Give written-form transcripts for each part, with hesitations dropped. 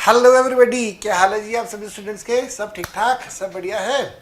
Hello everybody, क्या हाल है जी आप सभी स्टूडेंट्स के? सब ठीक ठाक, सब बढ़िया है।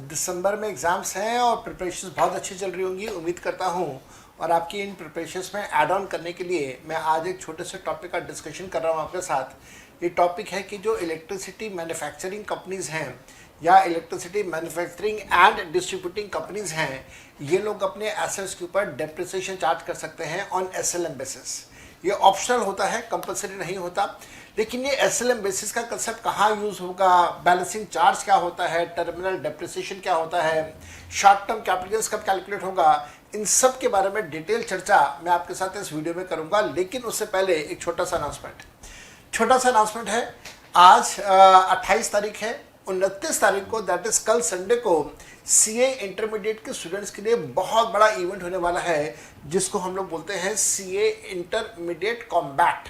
दिसंबर में एग्ज़ाम्स हैं और प्रिपरेशंस बहुत अच्छी चल रही होंगी उम्मीद करता हूँ। और आपकी इन प्रिपरेशंस में ऐड ऑन करने के लिए मैं आज एक छोटे से टॉपिक का डिस्कशन कर रहा हूँ आपके साथ। ये टॉपिक है कि जो इलेक्ट्रिसिटी मैन्युफैक्चरिंग कंपनीज़ हैं या electricity manufacturing and distributing companies हैं, ये लोग अपने एसेट्स के ऊपर डेप्रिसिएशन चार्ज कर सकते हैं ऑन एसएलएम बेसिस। ये ऑप्शनल होता है, कंपलसरी नहीं होता। लेकिन ये एसएलएम बेसिस का कंसेप्ट कहाँ यूज़ होगा, बैलेंसिंग चार्ज क्या होता है, टर्मिनल डेप्रिसिएशन क्या होता है, शॉर्ट टर्म कैपिटल्स कब कैलकुलेट होगा, इन सब के बारे में डिटेल चर्चा मैं आपके साथ इस वीडियो में करूंगा। लेकिन उससे पहले एक छोटा सा अनाउंसमेंट है। आज 28 तारीख है, 29 तारीख को दैट इज कल संडे को सीए इंटरमीडिएट के स्टूडेंट्स के लिए बहुत बड़ा इवेंट होने वाला है, जिसको हम लोग बोलते हैं सीए इंटरमीडिएट कॉम्बैट।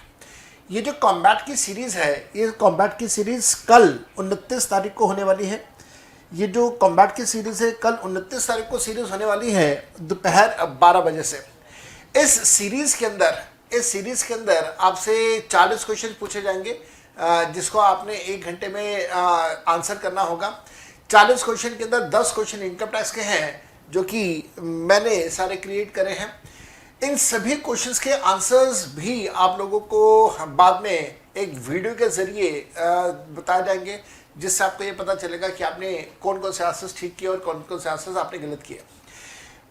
ये जो कॉम्बैट की सीरीज़ है, ये कॉम्बैट की सीरीज़ कल 29 तारीख को होने वाली है। ये जो कॉम्बैट की सीरीज़ है, कल 29 तारीख को सीरीज़ होने वाली है दोपहर 12 बजे से। इस सीरीज़ के अंदर आपसे 40 क्वेश्चन पूछे जाएंगे, जिसको आपने 1 घंटे में आंसर करना होगा। 40 क्वेश्चन के अंदर 10 क्वेश्चन इनकम टैक्स के हैं, जो कि मैंने सारे क्रिएट करे हैं। इन सभी क्वेश्चंस के आंसर्स भी आप लोगों को बाद में एक वीडियो के जरिए बताए जाएंगे, जिससे आपको ये पता चलेगा कि आपने कौन कौन से आंसर्स ठीक किए और कौन कौन से आंसर्स आपने गलत किए।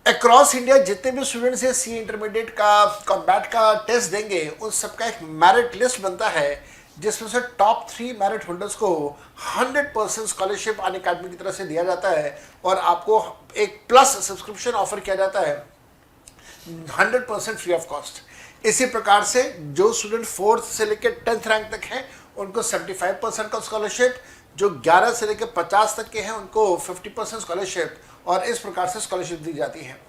अक्रॉस इंडिया जितने भी स्टूडेंट्स हैं सी इंटरमीडिएट का कॉम्बैट का टेस्ट देंगे, उन सबका एक मेरिट लिस्ट बनता है, जिसमें से टॉप 3 मेरिट होल्डर्स को 100% स्कॉलरशिप अनअकैडमी की तरफ से दिया जाता है और आपको एक प्लस सब्सक्रिप्शन ऑफर किया जाता है 100% फ्री ऑफ कॉस्ट। इसी प्रकार से जो स्टूडेंट 4th से लेकर 10th रैंक तक हैं उनको 75% का स्कॉलरशिप, जो 11 से लेकर 50 तक के हैं उनको 50% स्कॉलरशिप, और इस प्रकार से स्कॉलरशिप दी जाती है।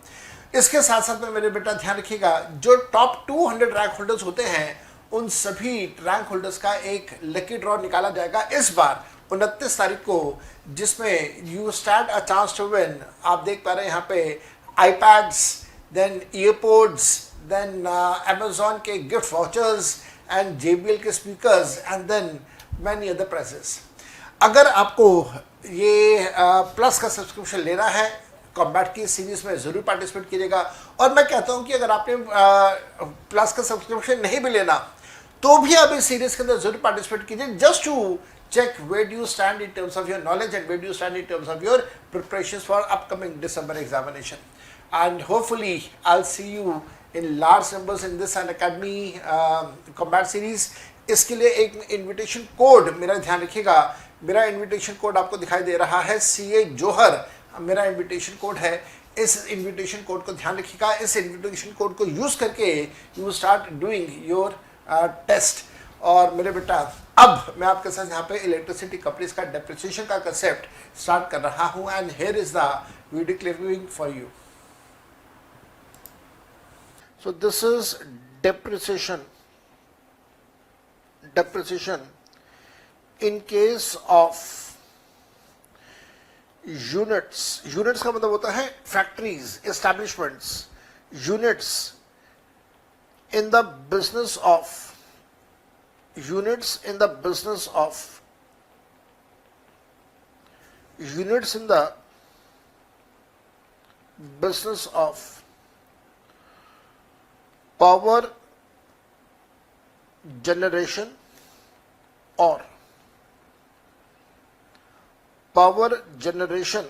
इसके साथ साथ में मेरे बेटा ध्यान रखिएगा, जो टॉप 200 रैंक होल्डर्स होते हैं उन सभी रैंक होल्डर्स का एक लकी ड्रॉ निकाला जाएगा इस बार 29 तारीख को, जिसमें you stand a chance to win. आप देख पा रहे हैं यहाँ पे iPads, then EarPods, then Amazon के गिफ्ट वाउचर्स एंड JBL के speakers and then many other prizes. अगर आपको ये प्लस का सब्सक्रिप्शन लेना है, कॉम्बैट की सीरीज में ज़रूर पार्टिसिपेट कीजिएगा। और मैं कहता हूँ कि अगर आपने प्लस का सब्सक्रिप्शन नहीं भी लेना, तो भी आप इस सीरीज के अंदर जरूर पार्टिसिपेट कीजिए, just to check where do you stand in terms of your knowledge and where do you stand in terms of your preparations for upcoming December examination. And hopefully I'll see you in large numbers in this Unacademy combat series. इसके लिए एक invitation code मेरा ध्यान रखिएगा। मेरा invitation code आपको दिखाई दे रहा है, CA जोहर मेरा इन्विटेशन कोड है। इस इन्विटेशन कोड को ध्यान रखिएगा। इस इन्विटेशन कोड को यूज़ करके you start doing your test. और मेरे बेटा, अब मैं आपके साथ यहाँ पे इलेक्ट्रिसिटी कंपनीज का डेप्रिसिएशन का कंसेप्ट स्टार्ट कर रहा हूँ, and here is the video clipping for you. So this is depreciation in case of units का मतलब होता है factories, establishments, units in the business of units in the business of power generation or power generation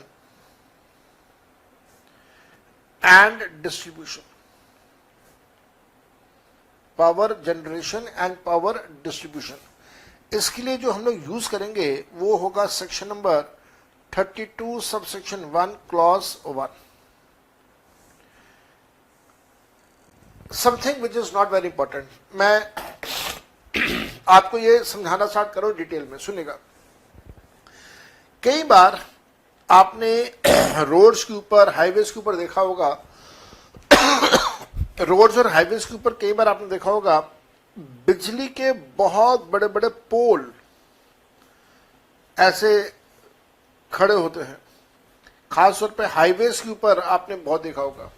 and distribution. Power generation and power distribution. इसके लिए जो हम लोग use करेंगे वो होगा section number 32 sub section 1 clause 1। Something which is not very important, मैं आपको ये समझाना स्टार्ट करो डिटेल में, सुनिएगा। कई बार आपने रोड्स के ऊपर, हाईवेज के ऊपर देखा होगा, रोड्स और हाईवेज के ऊपर कई बार आपने देखा होगा बिजली के बहुत बड़े बड़े पोल ऐसे खड़े होते हैं। खासतौर पे हाईवेज के ऊपर आपने बहुत देखा होगा।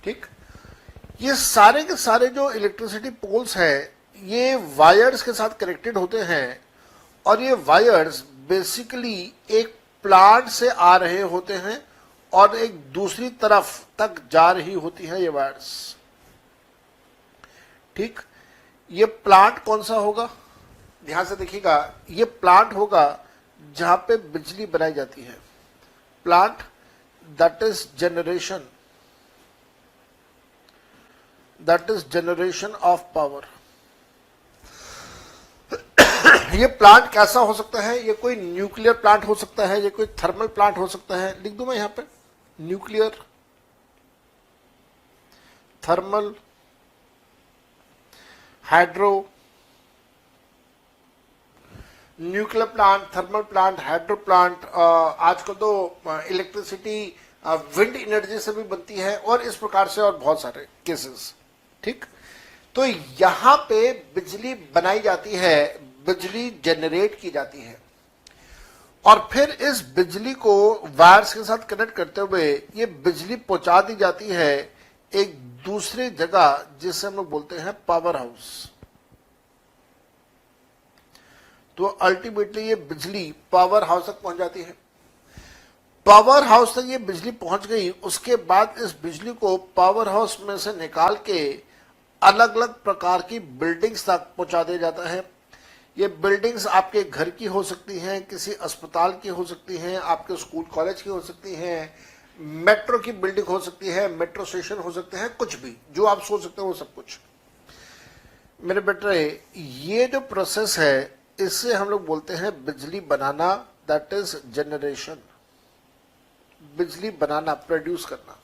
ठीक, ये सारे के सारे जो इलेक्ट्रिसिटी पोल्स हैं, ये वायर्स के साथ कनेक्टेड होते हैं और ये वायर्स बेसिकली एक प्लांट से आ रहे होते हैं और एक दूसरी तरफ तक जा रही होती है ये वायर्स। ठीक, ये प्लांट कौन सा होगा, ध्यान से देखिएगा, ये प्लांट होगा जहां पे बिजली बनाई जाती है। Plant that is generation of power. ये प्लांट कैसा हो सकता है, ये कोई न्यूक्लियर प्लांट हो सकता है, ये कोई थर्मल प्लांट हो सकता है। लिख दूं मैं यहां पे, nuclear, thermal, hydro, nuclear plant, thermal plant, hydro plant. आजकल तो इलेक्ट्रिसिटी विंड एनर्जी से भी बनती है और इस प्रकार से और बहुत सारे केसेस। ठीक, तो यहां पे बिजली बनाई जाती है, बिजली जनरेट की जाती है और फिर इस बिजली को वायर्स के साथ कनेक्ट करते हुए ये बिजली पहुंचा दी जाती है एक दूसरी जगह जिसे हम लोग बोलते हैं पावर हाउस। तो अल्टीमेटली ये बिजली पावर हाउस तक पहुंच जाती है। पावर हाउस तक ये बिजली पहुंच गई, उसके बाद इस बिजली को पावर हाउस में से निकाल के अलग अलग प्रकार की बिल्डिंग्स तक पहुंचा दिया जाता है। ये बिल्डिंग्स आपके घर की हो सकती हैं, किसी अस्पताल की हो सकती हैं, आपके स्कूल कॉलेज की हो सकती हैं, मेट्रो की बिल्डिंग हो सकती है, मेट्रो स्टेशन हो सकते हैं, कुछ भी जो आप सोच सकते हो वो सब कुछ। मेरे बेटे, ये जो प्रोसेस है इससे हम लोग बोलते हैं बिजली बनाना, दैट इज जनरेशन। बिजली बनाना, प्रोड्यूस करना।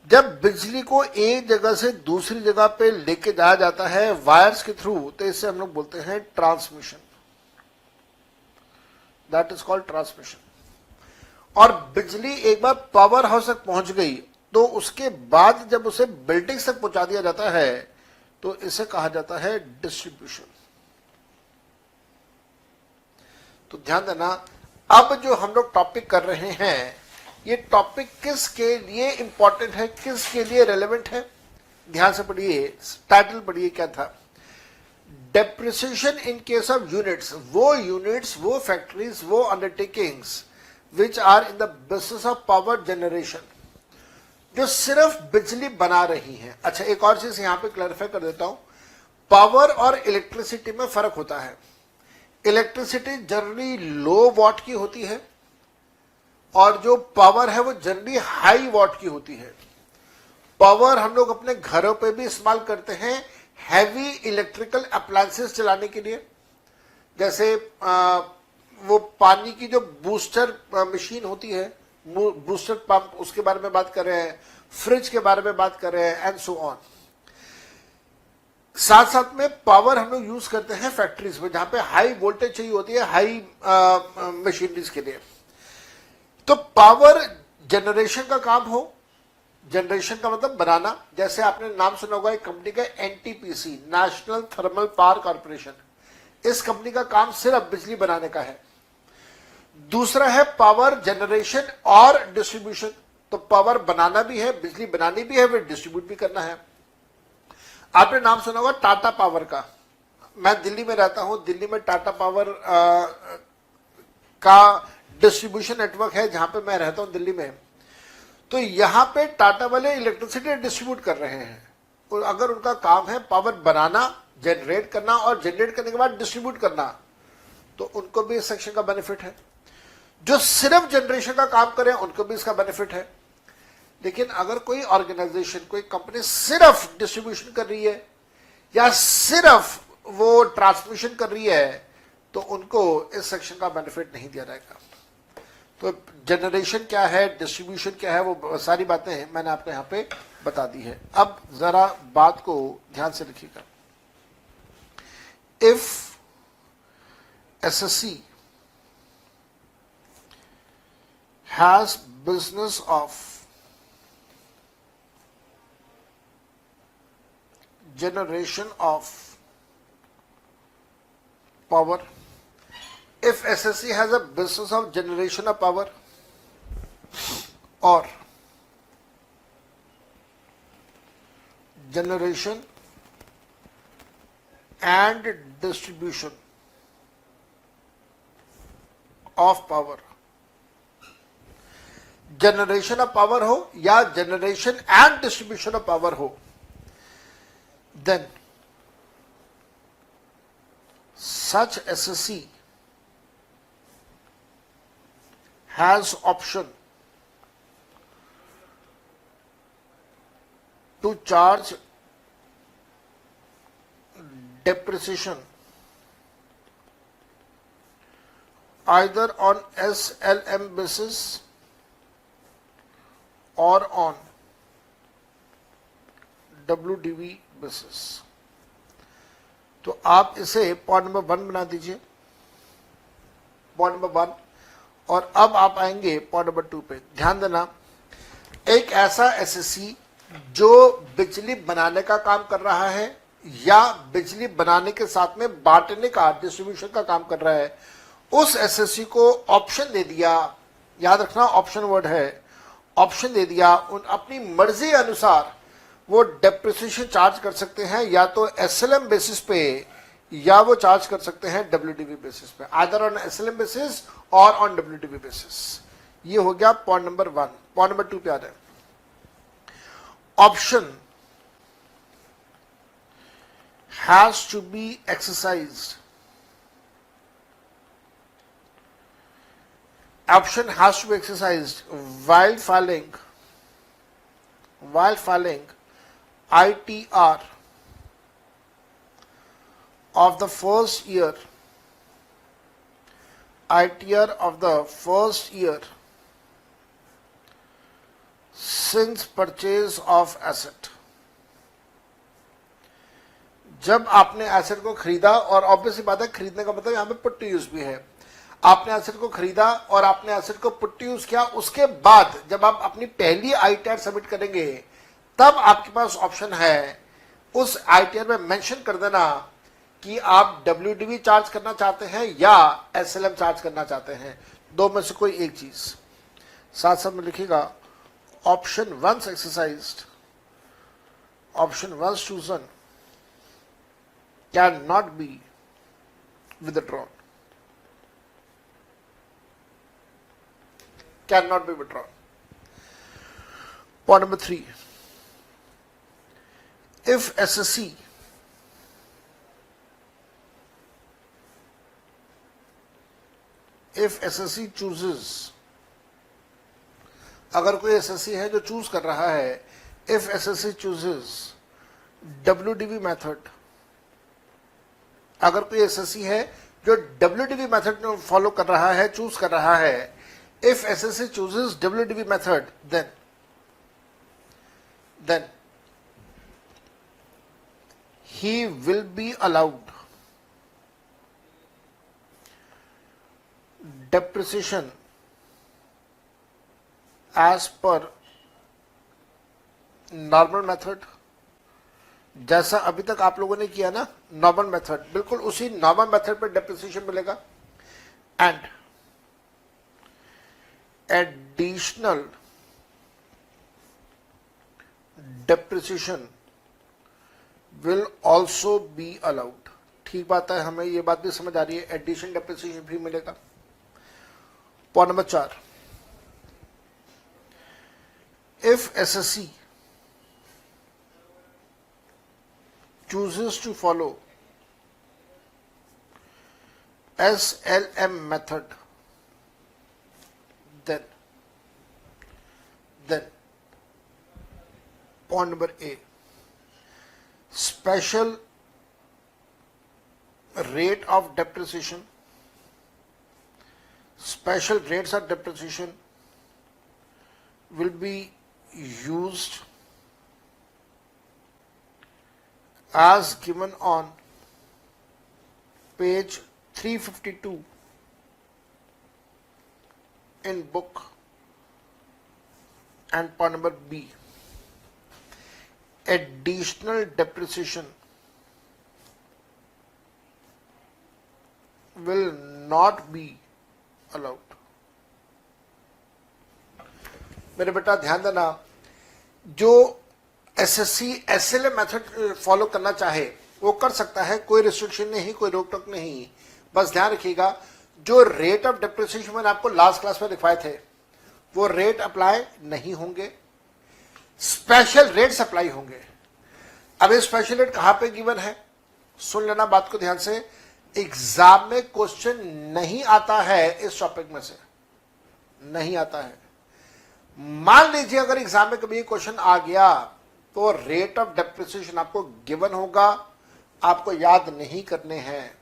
जब बिजली को एक जगह से दूसरी जगह पे लेके जाया जाता है वायर्स के थ्रू, तो इसे हम लोग बोलते हैं transmission, that is called transmission. और बिजली एक बार पावर हाउस तक पहुंच गई तो उसके बाद जब उसे बिल्डिंग्स तक पहुंचा दिया जाता है तो इसे कहा जाता है डिस्ट्रीब्यूशन। तो ध्यान देना, अब जो हम लोग टॉपिक कर रहे हैं ये टॉपिक किसके लिए इंपॉर्टेंट है, किसके लिए रेलेवेंट है, ध्यान से पढ़िए। टाइटल पढ़िए क्या था, depreciation in case of units. वो यूनिट्स, वो फैक्ट्रीज, वो undertakings which are in the business of power generation, जो सिर्फ बिजली बना रही हैं। अच्छा, एक और चीज यहां पे क्लैरिफाई कर देता हूं, पावर और इलेक्ट्रिसिटी में फर्क होता है। इलेक्ट्रिसिटी जनरली लो वॉट की होती है और जो पावर है वो जनरली हाई वॉट की होती है। पावर हम लोग अपने घरों पे भी इस्तेमाल करते हैं हैवी इलेक्ट्रिकल अप्लायंसेस चलाने के लिए, जैसे वो पानी की जो बूस्टर मशीन होती है, बूस्टर पंप, उसके बारे में बात कर रहे हैं, फ्रिज के बारे में बात कर रहे हैं, एंड सो ऑन। साथ साथ में पावर हम लोग यूज करते हैं फैक्ट्रीज में, जहां पे हाई वोल्टेज चाहिए होती है, हाई मशीनरीज के लिए। तो पावर जनरेशन का काम हो, जनरेशन का मतलब बनाना, जैसे आपने नाम सुना होगा एक कंपनी का NTPC, national thermal power corporation. इस कंपनी का काम सिर्फ बिजली बनाने का है। दूसरा है पावर जनरेशन और डिस्ट्रीब्यूशन। तो पावर बनाना भी है, बिजली बनानी भी है, फिर डिस्ट्रीब्यूट भी करना है। आपने नाम सुना होगा टाटा पावर का। मैं दिल्ली में रहता हूं, दिल्ली में टाटा पावर का डिस्ट्रीब्यूशन नेटवर्क है जहां पे मैं रहता हूं दिल्ली में। तो यहां पे टाटा वाले इलेक्ट्रिसिटी डिस्ट्रीब्यूट कर रहे हैं। और अगर उनका काम है पावर बनाना, जनरेट करना और जनरेट करने के बाद डिस्ट्रीब्यूट करना, तो उनको भी इस सेक्शन का बेनिफिट है। जो सिर्फ जनरेशन का काम करें उनको भी इसका बेनिफिट है। लेकिन अगर कोई ऑर्गेनाइजेशन, कोई कंपनी सिर्फ डिस्ट्रीब्यूशन कर रही है या सिर्फ वो ट्रांसमिशन कर रही है तो उनको इस सेक्शन का बेनिफिट नहीं दिया जाएगा। तो जनरेशन क्या है, डिस्ट्रीब्यूशन क्या है, वो सारी बातें मैंने आपको यहां पे बता दी है। अब जरा बात को ध्यान से लिखिएगा। If SSC has business of generation of power, if SSC has a business of generation of power or generation and distribution of power, generation of power हो या generation and distribution of power हो, then such SSC has option to charge depreciation either on SLM basis or on WDV basis। तो आप इसे point number 1 बना दीजिए, point number 1। और अब आप आएंगे पॉइंट नंबर 2 पे। ध्यान देना, एक ऐसा एसएससी जो बिजली बनाने का काम कर रहा है या बिजली बनाने के साथ में बांटने का, डिस्ट्रीब्यूशन का काम कर रहा है, उस एसएससी को ऑप्शन दे दिया, याद रखना ऑप्शन वर्ड है, ऑप्शन दे दिया, उन अपनी मर्जी अनुसार वो डेप्रिसिएशन चार्ज कर सकते हैं या तो एसएलएम बेसिस पे या वो चार्ज कर सकते हैं डब्ल्यूडीवी बेसिस पे, आइदर ऑन एसएलएम बेसिस और ऑन डब्ल्यूडीवी बेसिस। ये हो गया पॉइंट नंबर 1। पॉइंट नंबर 2 पे आ रहे हैं। Option has to be exercised, option has to be exercised while filing ITR of the first year, ITR of the first year since purchase of asset। जब आपने asset को खरीदा, और obviously बात है खरीदने का मतलब यहां पे पुट टू यूज भी है, आपने एसेट को खरीदा और आपने एसेट को पुट टू यूज किया, उसके बाद जब आप अपनी पहली आईटीआर सबमिट करेंगे तब आपके पास ऑप्शन है उस आईटीआर में मेंशन कर देना कि आप डब्ल्यूडीवी चार्ज करना चाहते हैं या एसएलएम चार्ज करना चाहते हैं, दो में से कोई एक चीज। साथ साथ में लिखिएगा option once exercised, option once chosen can not be withdrawn, cannot be withdrawn। Point number 3, if SSC chooses, अगर कोई एसएससी है जो चूज कर रहा है, if SSC chooses WDV method, अगर कोई एसएससी है जो WDV मेथड फॉलो कर रहा है, चूज कर रहा है, if SSC chooses WDV method, then he will be allowed depreciation as per normal method, जैसा अभी तक आप लोगों ने किया ना नॉर्मल मेथड, बिल्कुल उसी नॉर्मल मेथड पर डेप्रिसिएशन मिलेगा। And additional depreciation will also be allowed। ठीक बात है, हमें ये बात भी समझ आ रही है, एडिशन डेप्रिसिएशन भी मिलेगा। Point number 4, if SSC chooses to follow SLM method, then point number A, special rate of depreciation, special rates of depreciation will be used as given on page 352 in book। And point number B, additional depreciation will not be allowed। मेरे बेटा ध्यान देना, जो SSC SLM method follow करना चाहे वो कर सकता है, कोई रिस्ट्रिक्शन नहीं, कोई रोक टोक नहीं। बस ध्यान रखिएगा जो रेट ऑफ डेप्रिसिएशन मैंने आपको लास्ट क्लास में दिखाए थे वो रेट अप्लाई नहीं होंगे, स्पेशल रेट्स अप्लाई होंगे। अब ये स्पेशल रेट कहां पे गिवन है, सुन लेना बात को ध्यान से। एग्जाम में क्वेश्चन नहीं आता है इस टॉपिक में से, नहीं आता है। मान लीजिए अगर एग्जाम में कभी क्वेश्चन आ गया तो रेट ऑफ डेप्रिसिएशन आपको गिवन होगा, आपको याद नहीं करने हैं।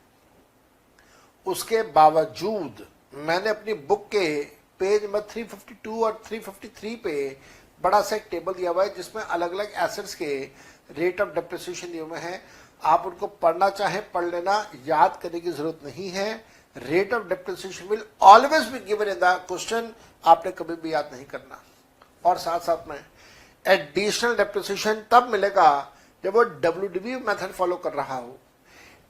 उसके बावजूद मैंने अपनी बुक के पेज नंबर 352 और 353 पे बड़ा सा एक टेबल दिया हुआ है जिसमें अलग अलग एसेट्स के रेट ऑफ डेप्रिसिएशन दिए हुए हैं। आप उनको पढ़ना चाहें पढ़ लेना, याद करने की जरूरत नहीं है। Rate of depreciation will always be given in the question, आपने कभी भी याद नहीं करना। और साथ साथ में एडिशनल डेप्रिसिएशन तब मिलेगा जब वो WDV मेथड फॉलो कर रहा हो।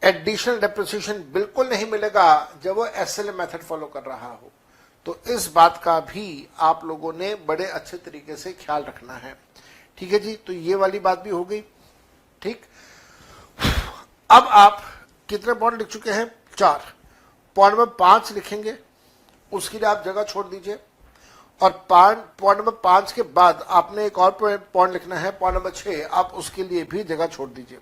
एडिशनल डेप्रिसिएशन बिल्कुल नहीं मिलेगा जब वो SLM मेथड फॉलो कर रहा हो। तो इस बात का भी आप लोगों ने बड़े अच्छे तरीके से ख्याल रखना है। ठीक है जी, तो ये वाली बात भी हो गई। ठीक, अब आप कितने पॉइंट लिख चुके हैं? 4। पॉइंट नंबर 5 लिखेंगे, उसके लिए आप जगह छोड़ दीजिए। और पॉइंट नंबर 5 के बाद आपने एक और पॉइंट लिखना है, पॉइंट नंबर 6, आप उसके लिए भी जगह छोड़ दीजिए।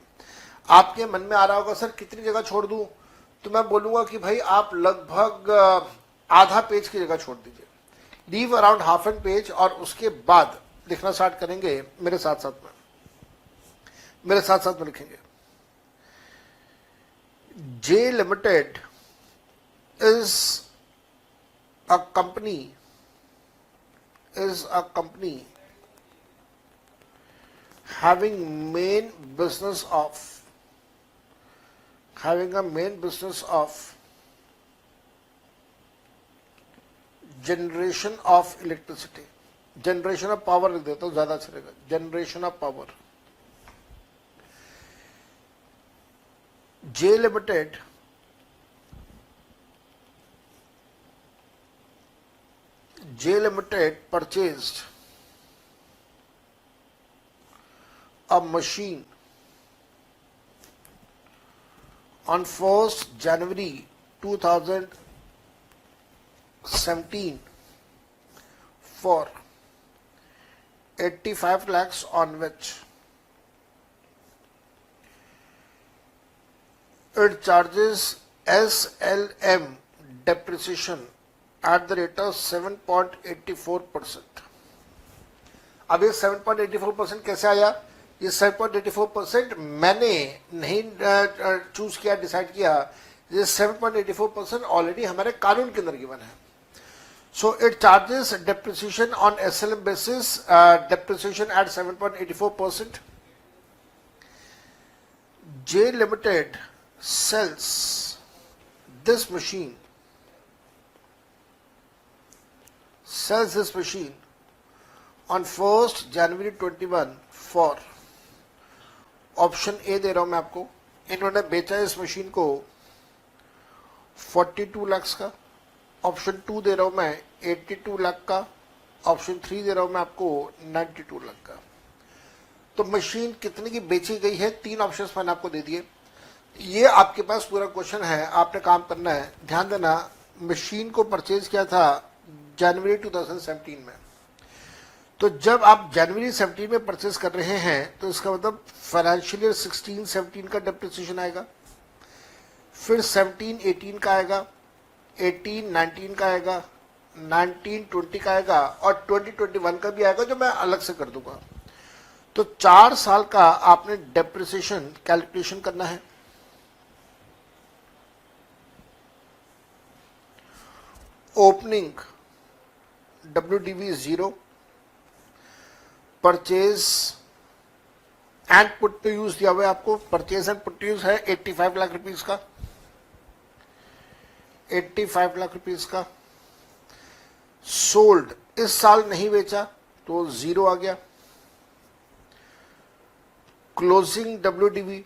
आपके मन में आ रहा होगा सर कितनी जगह छोड़ दूं, तो मैं बोलूंगा कि भाई आप लगभग आधा पेज की जगह छोड़ दीजिए, leave around half an page, और उसके बाद लिखना स्टार्ट करेंगे। मेरे साथ साथ में लिखेंगे। J Limited is a company having a main business of generation of electricity, generation of power लिख देता हूँ, ज्यादा अच्छा रहेगा, generation of power। J Limited purchased a machine on 1st January 2017 for 85 lakhs on which it charges SLM depreciation at the rate of 7.84%। अब ये 7.84% कैसे आया? ये 7.84% मैंने नहीं चूज किया, डिसाइड किया। ये 7.84% ऑलरेडी हमारे कानून के अंदर गिवन है। So it charges depreciation on SLM basis, depreciation at 7.84%। J Limited sells this machine on 1st January 21 for, option A दे रहा हूं मैं आपको, इन्होंने बेचा इस मशीन को 42 लाख का। ऑप्शन 2 दे रहा हूं मैं 82 लाख का। ऑप्शन 3 दे रहा हूं मैं आपको 92 लाख का। तो मशीन कितने की बेची गई है? 3 ऑप्शंस मैंने आपको दे दिए। ये आपके पास पूरा क्वेश्चन है, आपने काम करना है। ध्यान देना, मशीन को परचेज किया था जनवरी 2017 में। तो जब आप जनवरी 17 में परचेज कर रहे हैं तो इसका मतलब फाइनेंशियल ईयर 16-17 का डेप्रिसिएशन आएगा, फिर 17-18 का आएगा, 18-19 का आएगा, 19-20 का आएगा, और 20-21 का भी आएगा जो मैं अलग से कर दूंगा। तो 4 साल का आपने डेप्रिसिएशन कैलकुलेशन करना है। Opening WDV 0, purchase and put to use दिया हुआ है आपको। Purchase and put to use है 85 लाख रुपीस का, 85 लाख रुपीस का। सोल्ड इस साल नहीं बेचा तो 0 आ गया। Closing WDV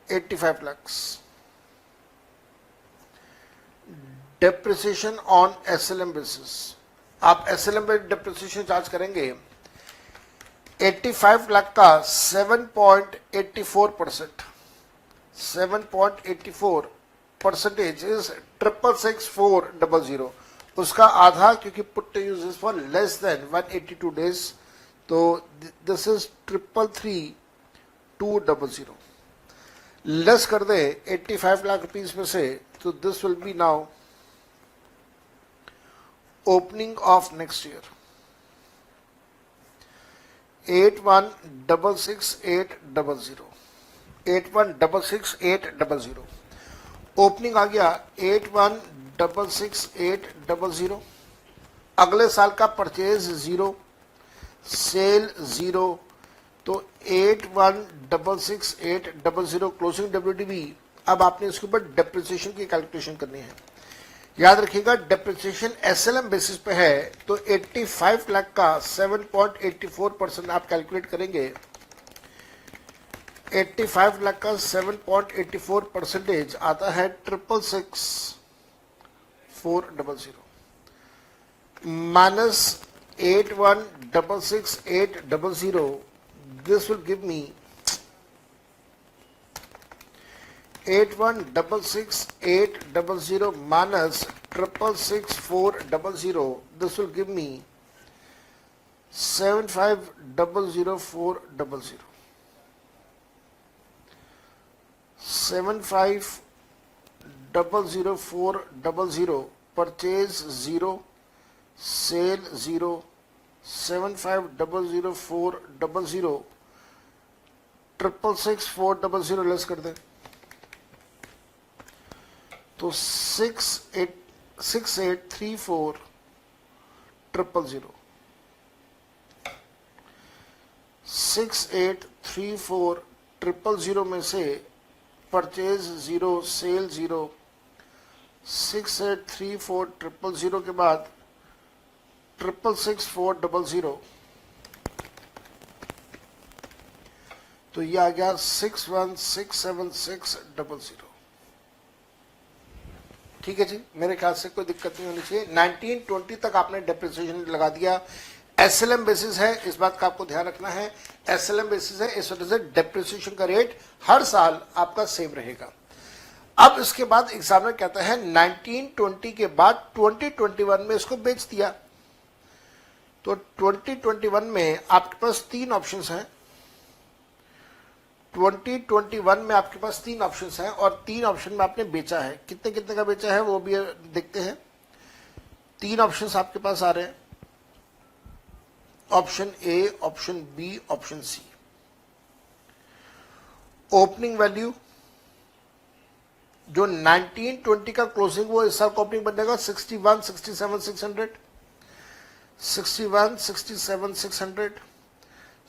85 lakhs। Depreciation on SLM basis, आप SLM पे डेप्रिसिएशन चार्ज करेंगे। 85 लाख का 7.84%, 7.84 परसेंटेज इज 666,400. उसका आधा, क्योंकि put to use is for less than 182 days, तो दिस इज 333,200. लेस कर दे 85 लाख रुपीज में से, तो this will be now opening of next year 8166,800, 8166,800. Opening आ गया 8166,800. अगले साल का परचेज 0, सेल 0, तो 8166,800 क्लोजिंग WDV. अब आपने इसके ऊपर डेप्रिसिएशन की कैलकुलेशन करनी है. याद रखिएगा डेप्रिसिएशन SLM बेसिस पे है, तो 85 लाख का 7.84% आप कैलकुलेट करेंगे. 85 लाख का 7.84 परसेंटेज आता है 666,400 minus 8166,800. This will give me 8166,800 minus 666,400. This will give me 75,00400. 75,00400. Purchase 0, sale 0, 75,00400. 666,400 less कर दें, तो 6834,000. 6834,000 में से परचेज 0, सेल 0, 6834,000 के बाद 666,400, तो ये आ गया 61,676,000. ठीक है जी, मेरे ख्याल से कोई दिक्कत नहीं होनी चाहिए. 1920 तक आपने डेप्रिसिएशन लगा दिया. SLM बेसिस है, इस बात का आपको ध्यान रखना है. SLM बेसिस है, इस वजह से डेप्रिसिएशन का रेट हर साल आपका सेम रहेगा. अब इसके बाद एग्जामिनर कहता है 1920 के बाद 2021 में इसको बेच दिया. तो 2021 में आपके पास तीन ऑप्शंस हैं. 2021 में आपके पास तीन ऑप्शंस हैं और तीन ऑप्शन में आपने बेचा है. कितने कितने का बेचा है वो भी देखते हैं. तीन ऑप्शंस आपके पास आ रहे हैं, option A, option B, option C. Opening value जो 1920 का क्लोजिंग वो इस साल का ओपनिंग बनेगा 61,67,600, 61,67,600,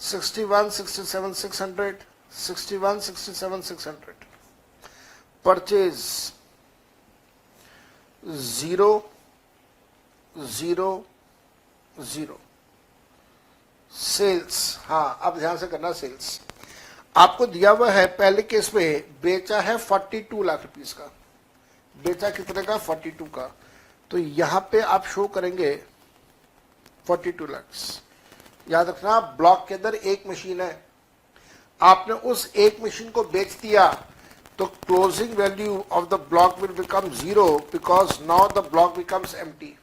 61,67,600, 61,67,600. परचेज 0, 0, 0. सेल्स, हाँ अब ध्यान से करना. सेल्स आपको दिया हुआ है, पहले केस में बेचा है 42 लाख रुपीस का. बेचा कितने का? 42 का. तो यहां पे आप शो करेंगे 42 लाख. याद रखना ब्लॉक के अंदर एक मशीन है, आपने उस एक मशीन को बेच दिया तो closing value of the block will become 0 because now the block becomes empty.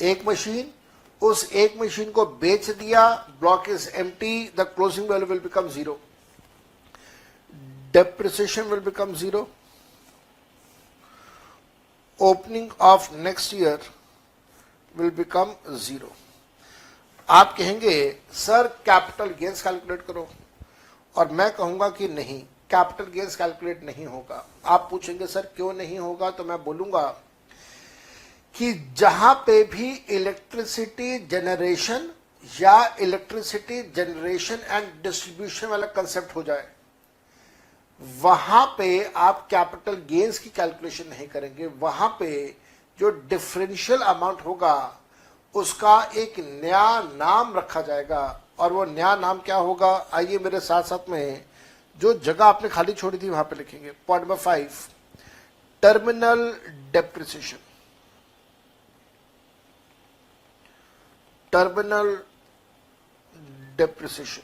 एक मशीन, उस एक मशीन को बेच दिया, block is empty, the closing value will become 0. Depreciation will become 0. Opening of next year will become 0. आप कहेंगे sir capital gains calculate करो, और मैं कहूंगा कि नहीं, कैपिटल गेन्स कैलकुलेट नहीं होगा. आप पूछेंगे सर क्यों नहीं होगा, तो मैं बोलूंगा कि जहां पे भी इलेक्ट्रिसिटी जनरेशन या इलेक्ट्रिसिटी जनरेशन एंड डिस्ट्रीब्यूशन वाला कंसेप्ट हो जाए, वहां पे आप कैपिटल गेन्स की कैलकुलेशन नहीं करेंगे. वहां पे जो डिफरेंशियल अमाउंट होगा उसका एक नया नाम रखा जाएगा, और वो नया नाम क्या होगा, आइए मेरे साथ साथ में जो जगह आपने खाली छोड़ी थी वहां पे लिखेंगे. Point number 5, terminal depreciation. Terminal depreciation.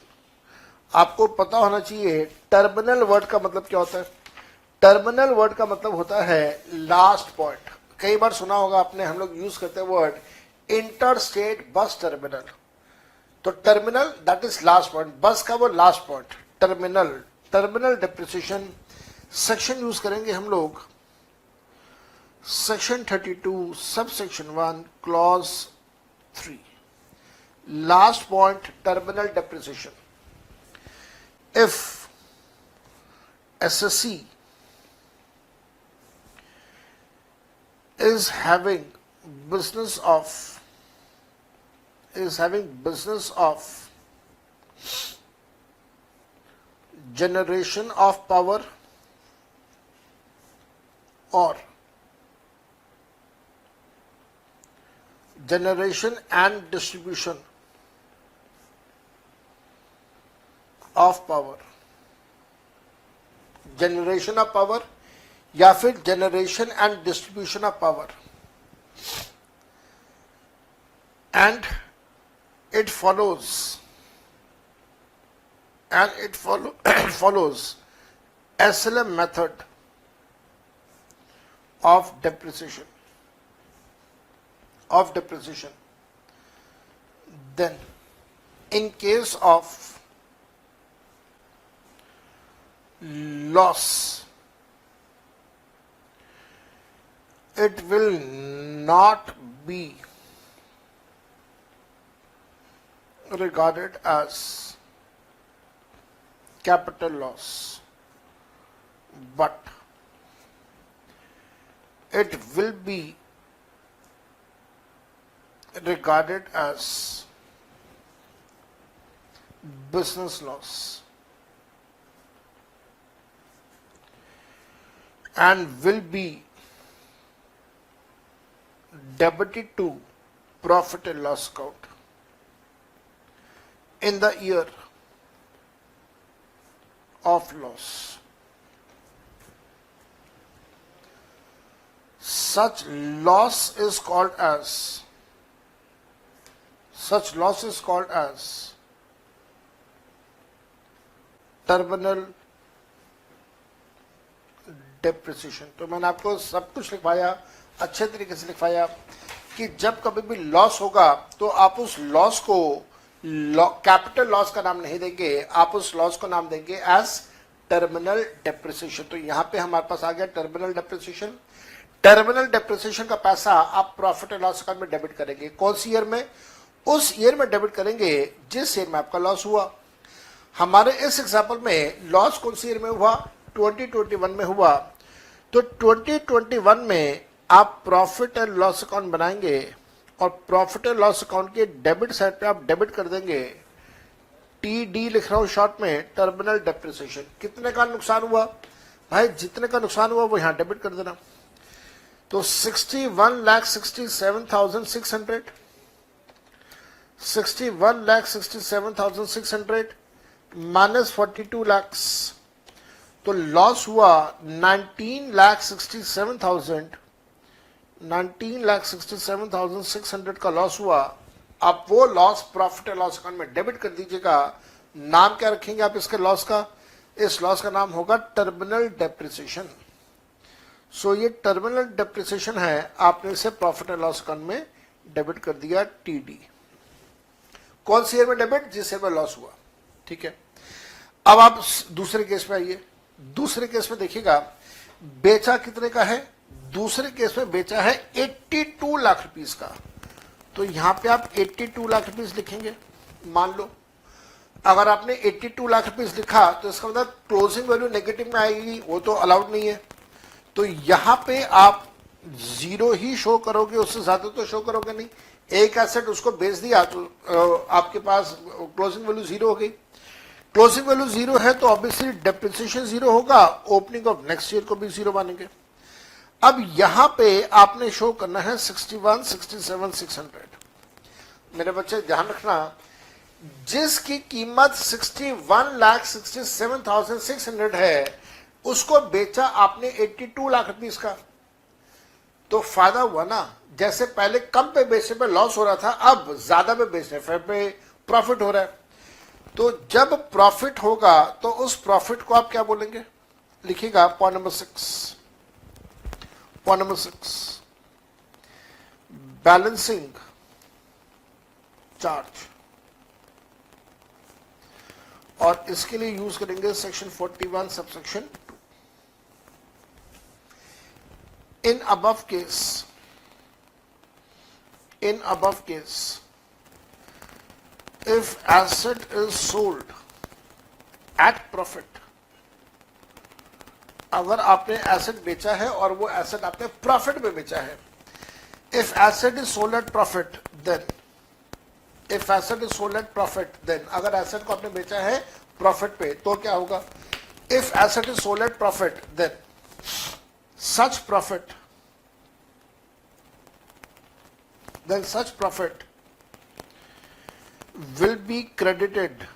आपको पता होना चाहिए टर्मिनल वर्ड का मतलब क्या होता है। टर्मिनल वर्ड का मतलब होता है लास्ट पॉइंट। कई बार सुना होगा आपने, हम लोग यूज करते हैं word inter state bus terminal. तो terminal that is last point, bus का वो last point terminal. Terminal depreciation section use करेंगे हम लोग section 32 sub section 1 clause 3, last point terminal depreciation. If SSC is having business of generation of power or generation and distribution of power, generation of power या फिर generation and distribution of power, and it follows SLM method of depreciation, then in case of loss it will not be regarded as capital loss, but it will be regarded as business loss and will be debited to profit and loss account in the year of loss. Such loss is called as terminal depreciation. तो मैंने आपको सब कुछ लिखवाया, अच्छे तरीके से लिखवाया कि जब कभी भी लॉस होगा तो आप उस लॉस को कैपिटल लॉस का नाम नहीं देंगे, आप उस लॉस को नाम देंगे एज टर्मिनल डेप्रिसिएशन। तो यहां पे हमारे पास आ गया टर्मिनल डेप्रिसिएशन। टर्मिनल डेप्रिसिएशन का पैसा आप प्रॉफिट एंड लॉस अकाउंट में डेबिट करेंगे। कौन सी ईयर में? उस ईयर में डेबिट करेंगे जिस ईयर में आपका लॉस हुआ। हमारे इस एग्जाम्पल में लॉस कौन सी ईयर में हुआ? 2021 में हुआ। तो 2021 में आप प्रॉफिट एंड लॉस अकाउंट बनाएंगे और प्रॉफिट एंड लॉस अकाउंट के डेबिट साइड पे आप डेबिट कर देंगे, TD लिख रहा हूं शॉर्ट में, टर्मिनल डेप्रिसिएशन। कितने का नुकसान हुआ भाई? जितने का नुकसान हुआ वो यहां डेबिट कर देना। तो 61,67,600 61,67,600 माइनस 42 लाख, तो लॉस हुआ 19,67,600 का लॉस हुआ। आप वो loss profit and loss account में डेबिट कर दीजिएगा। नाम क्या रखेंगे आप इसके लॉस का? इस लॉस का नाम होगा टर्मिनल डेप्रिसिएशन। सो ये टर्मिनल डेप्रिसिएशन है, आपने इसे प्रॉफिट एंड लॉस अकाउंट में डेबिट कर दिया TD। कौन सी ईयर में डेबिट? जिस ईयर में लॉस हुआ। ठीक है, अब आप दूसरे केस में आइए। दूसरे केस में देखिएगा बेचा कितने का है? दूसरे केस में बेचा है 82 लाख रुपीस का। तो यहां पे आप 82 लाख रुपीस लिखेंगे। मान लो अगर आपने 82 लाख रुपीस लिखा तो इसका मतलब क्लोजिंग वैल्यू नेगेटिव में आएगी, वो तो अलाउड नहीं है। तो यहां पे आप 0 ही शो करोगे, उससे ज्यादा तो शो करोगे नहीं। एक एसेट उसको बेच दिया तो आपके पास क्लोजिंग वैल्यू 0 हो गई। क्लोजिंग वैल्यू 0 है तो ऑब्वियसली डेप्रिसिएशन 0 होगा, ओपनिंग ऑफ नेक्स्ट ईयर को भी 0 मानेंगे। अब यहां पे आपने शो करना है 61,67,600। मेरे बच्चे ध्यान रखना, जिसकी कीमत 61,67,600 है उसको बेचा आपने 82 लाख रुपीस का। तो फायदा हुआ ना। जैसे पहले कम पे बेचने पे लॉस हो रहा था, अब ज्यादा पे बेचने पे प्रॉफिट हो रहा है। तो जब प्रॉफिट होगा तो उस प्रॉफिट को आप क्या बोलेंगे, लिखिएगा point number 6, point number 6, balancing charge, और इसके लिए यूज करेंगे section 41 subsection 2। In above case if asset is sold at profit, अगर आपने एसेट बेचा है और वो एसेट आपने प्रॉफिट में बेचा है, if asset is sold at profit then अगर एसेट को आपने बेचा है प्रॉफिट पे तो क्या होगा, if asset is sold at profit then such profit will be credited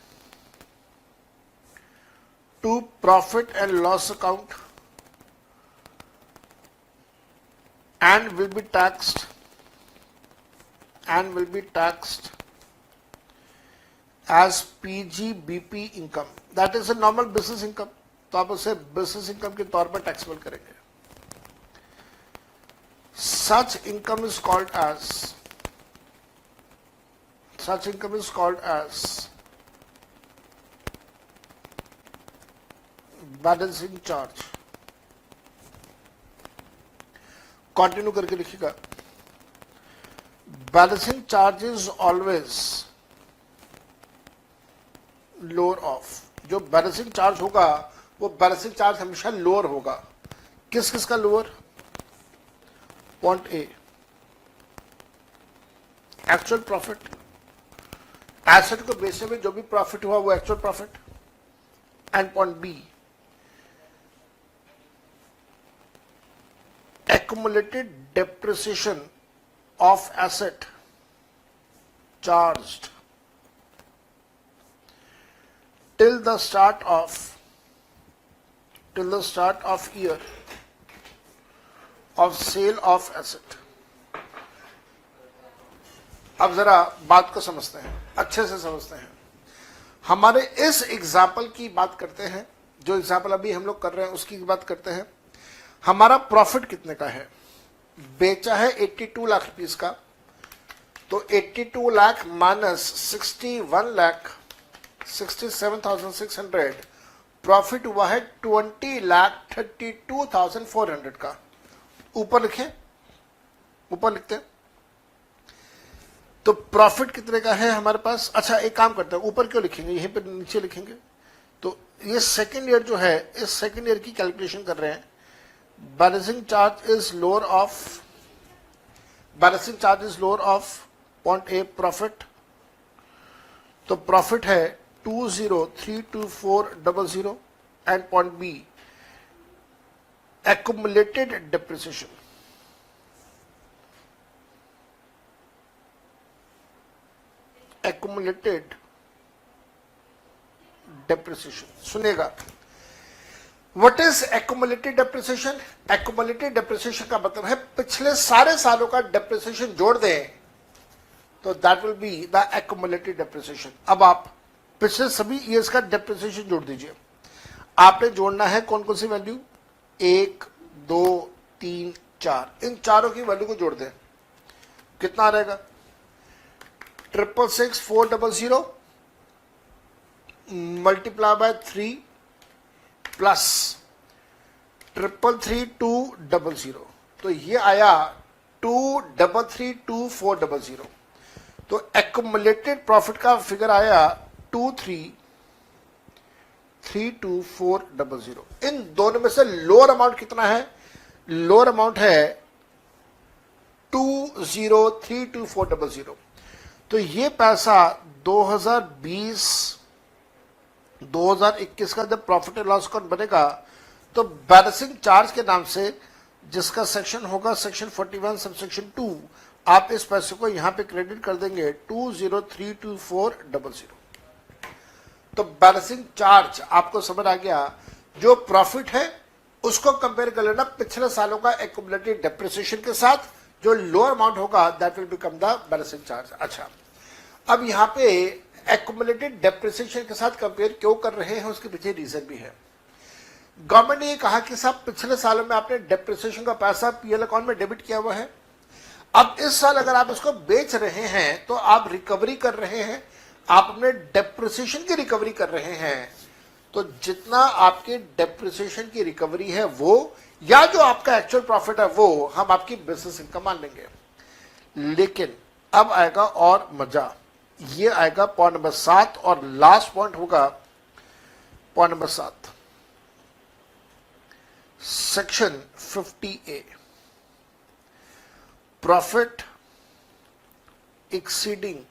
to profit and loss account and will be taxed as PGBP income, that is a normal business income। तो आप उसे business income के तौर पर taxable करेंगे। such income is called as balancing charge। Continue करके लिखिएगा, balancing charge is always lower of. जो बैलेंसिंग चार्ज होगा वो बैलेंसिंग चार्ज हमेशा लोअर होगा। किस किस का lower, point A actual profit, asset को बेचने में जो भी प्रॉफिट हुआ वो actual profit, and point B accumulated depreciation of asset charged till the start of year of sale of asset। अब जरा बात को समझते हैं, अच्छे से समझते हैं। हमारे इस एग्जाम्पल की बात करते हैं, जो एग्जाम्पल अभी हम लोग कर रहे हैं उसकी बात करते हैं। हमारा प्रॉफिट कितने का है, बेचा है 82 लाख रुपीस का, तो 82 लाख माइनस 67,600, प्रॉफिट हुआ है 20,32,400 का। ऊपर लिखते हैं। तो प्रॉफिट कितने का है हमारे पास। अच्छा एक काम करते हैं, ऊपर क्यों लिखेंगे, यहीं पे नीचे लिखेंगे। तो ये सेकेंड ईयर जो है, इस सेकेंड ईयर की कैलकुलेशन कर रहे हैं। Balancing charge is lower of point A profit, तो प्रॉफिट है 20,32400, and point B accumulated depreciation. सुनेगा, What is accumulated depreciation? Accumulated depreciation का मतलब है पिछले सारे सालों का depreciation जोड़ दें तो that will be the accumulated depreciation। अब आप पिछले सभी years का depreciation जोड़ दीजिए। आपने जोड़ना है कौन कौन सी वैल्यू, 1, 2, 3, 4, इन चारों की वैल्यू को जोड़ दें। कितना रहेगा, 666,400 मल्टीप्लाई बाय 3 प्लस 333,200, तो ये आया 233,2400। तो एक्युमुलेटेड प्रॉफिट का फिगर आया 233,2400। इन दोनों में से लोअर अमाउंट कितना है, लोअर अमाउंट है 203,2400। तो ये पैसा 2020-2021 का जब प्रॉफिट एंड लॉस अकाउंट बनेगा तो बैलेंसिंग चार्ज के नाम से, जिसका सेक्शन होगा सेक्शन 41 सबसेक्शन 2, आप इस पैसे को यहां पे क्रेडिट कर देंगे 203,2400। तो बैलेंसिंग चार्ज आपको समझ आ गया। जो प्रॉफिट है उसको कंपेयर कर लेना पिछले सालों का एक्युमुलेटेड डेप्रिसिएशन के साथ, जो लोअर अमाउंट होगा that will become the balancing charge. अच्छा, अब यहाँ पे एक्युमुलेटेड डेप्रिसिएशन के साथ कंपेयर क्यों कर रहे हैं, उसके पीछे रीजन भी है। गवर्नमेंट ने ये कहा कि साहब पिछले सालों में आपने डेप्रिसिएशन का पैसा पीएल अकाउंट में डेबिट किया हुआ है, अब इस साल अगर आप इसको बेच रहे हैं तो आप रिकवरी कर रहे हैं, आप अपने डेप्रिसिएशन की रिकवरी कर रहे हैं। तो जितना आपके डेप्रिसिएशन की रिकवरी है वो, या जो आपका एक्चुअल प्रॉफिट है वो, हम आपकी बिजनेस इनकम मान लेंगे। लेकिन अब आएगा और मजा, ये आएगा पॉइंट नंबर 7 और लास्ट पॉइंट होगा point number 7, section 50A, profit exceeding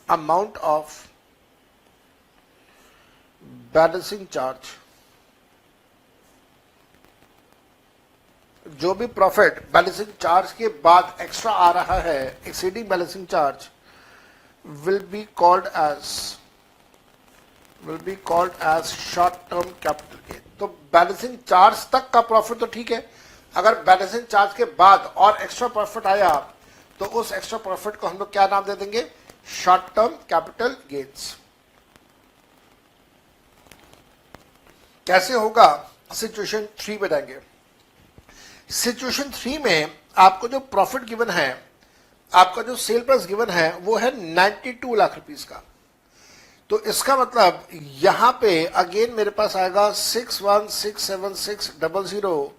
amount of balancing charge. जो भी प्रॉफिट बैलेंसिंग चार्ज के बाद एक्स्ट्रा आ रहा है, exceeding balancing charge, will be called as short term capital gain. तो बैलेंसिंग चार्ज तक का प्रॉफिट तो ठीक है, अगर बैलेंसिंग चार्ज के बाद और एक्स्ट्रा प्रॉफिट आया तो उस एक्स्ट्रा प्रॉफिट को हम लोग क्या नाम दे देंगे, शॉर्ट टर्म कैपिटल गेन्स। कैसे होगा, सिचुएशन 3 में जाएंगे। सिचुएशन 3 में आपको जो प्रॉफिट गिवन है, आपका जो सेल प्राइस गिवन है वो है 92 लाख रुपीस का। तो इसका मतलब यहां पे अगेन मेरे पास आएगा 616760,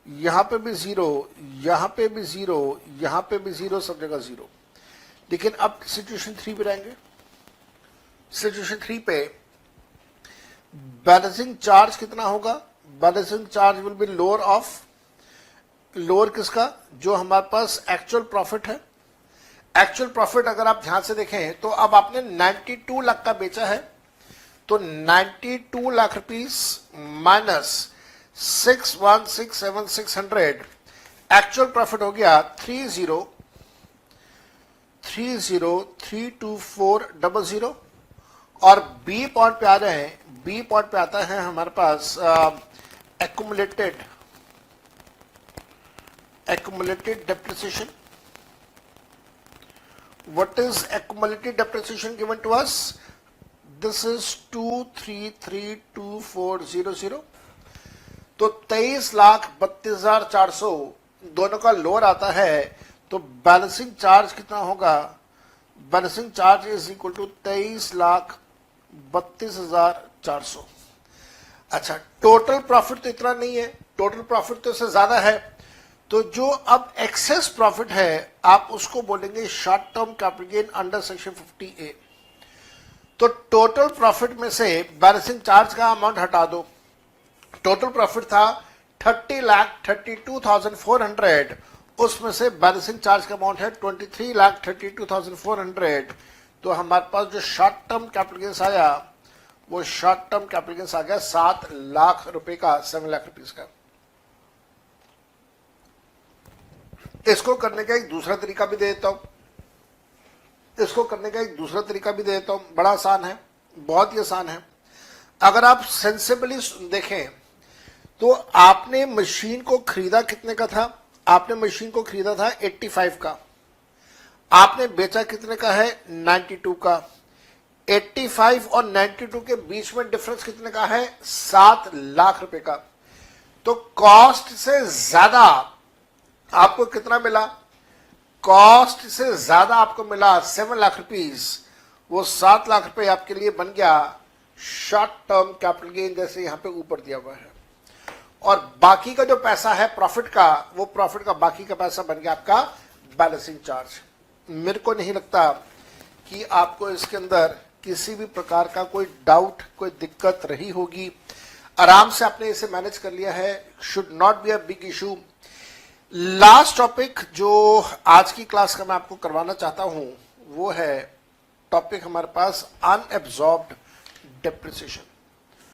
यहां पे भी 0, यहां पे भी 0, यहां पे भी 0, सब जगह 0। लेकिन अब सिचुएशन 3 पे जाएंगे। सिचुएशन 3 पे बैलेंसिंग चार्ज कितना होगा, balancing charge will be lower किसका, जो हमारे पास एक्चुअल प्रॉफिट है। एक्चुअल प्रॉफिट अगर आप ध्यान से देखें तो अब आपने 92 लाख का बेचा है, तो 92 lakh rupees minus 6167,600, actual profit हो गया 30,324,000। और बी पॉइंट पे आ रहे हैं, बी पॉइंट पे आता है हमारे पास accumulated depreciation. What is accumulated depreciation given to us? This is 2332400। तो 23,32,400 दोनों का लोअर आता है, तो बैलेंसिंग चार्ज कितना होगा, balancing charge is equal to 23,32,400। अच्छा, टोटल प्रॉफिट तो इतना नहीं है, टोटल प्रॉफिट तो इससे ज्यादा है, तो जो अब एक्सेस प्रॉफिट है आप उसको बोलेंगे short term capital gain under section 50A। तो टोटल प्रॉफिट में से बैलेंसिंग चार्ज का अमाउंट हटा दो। टोटल प्रॉफिट था 30,32,400, उसमें से बैलेंसिंग चार्ज का अमाउंट है 23,32,400। तो हमारे पास जो शॉर्ट टर्म कैपिटल गेन्स आया वो शॉर्ट टर्म कैपिटल गेन्स आ गया 7 लाख रुपए का, 7 लाख रुपीज का। इसको करने का एक दूसरा तरीका भी दे देता हूं, बड़ा आसान है, बहुत ही आसान है। अगर आप सेंसिबली देखें तो आपने मशीन को खरीदा कितने का था, आपने मशीन को खरीदा था 85 का, आपने बेचा कितने का है 92 का। 85 और 92 के बीच में डिफरेंस कितने का है 7 लाख रुपए का। तो कॉस्ट से ज्यादा आपको कितना मिला, कॉस्ट से ज्यादा आपको मिला 7 लाख रुपीस, वो 7 लाख रुपए आपके लिए बन गया शॉर्ट टर्म कैपिटल गेन, जैसे यहां पे ऊपर दिया हुआ है। और बाकी का जो पैसा है प्रॉफिट का, वो प्रॉफिट का बाकी का पैसा बन गया आपका बैलेंसिंग चार्ज। मेरे को नहीं लगता कि आपको इसके अंदर किसी भी प्रकार का कोई डाउट, कोई दिक्कत रही होगी। आराम से आपने इसे मैनेज कर लिया है, should not be a big issue. Last topic जो आज की क्लास का मैं आपको करवाना चाहता हूं वो है टॉपिक हमारे पास अनएब्सॉर्ब्ड डेप्रिसिएशन।